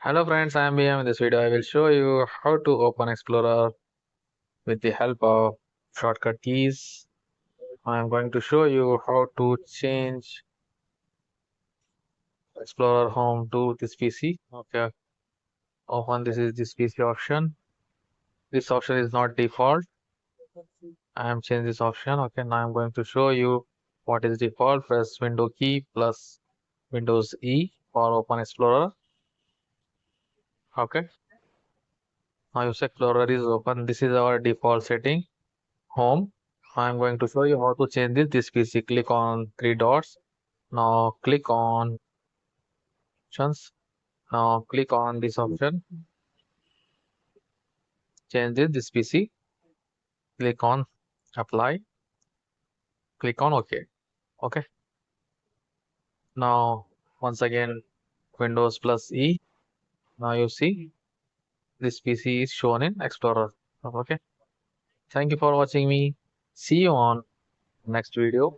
Hello friends, I am BM. In this video, I will show you how to open Explorer with the help of shortcut keys. I am going to show you how to change Explorer Home to this PC. Okay, open this PC option. This option is not default. I am changing this option. Okay, now I am going to show you what is default. Press Window key plus Windows E for Open Explorer. Okay, now your Explorer is open. This is our default setting. Home. I'm going to show you how to change this PC. Click on three dots. Now click on options. Now click on this option. Change this PC. Click on apply. Click on OK. Okay. Now once again Windows plus E. Now you see this PC is shown in Explorer. Okay. Thank you for watching me. See you on next video.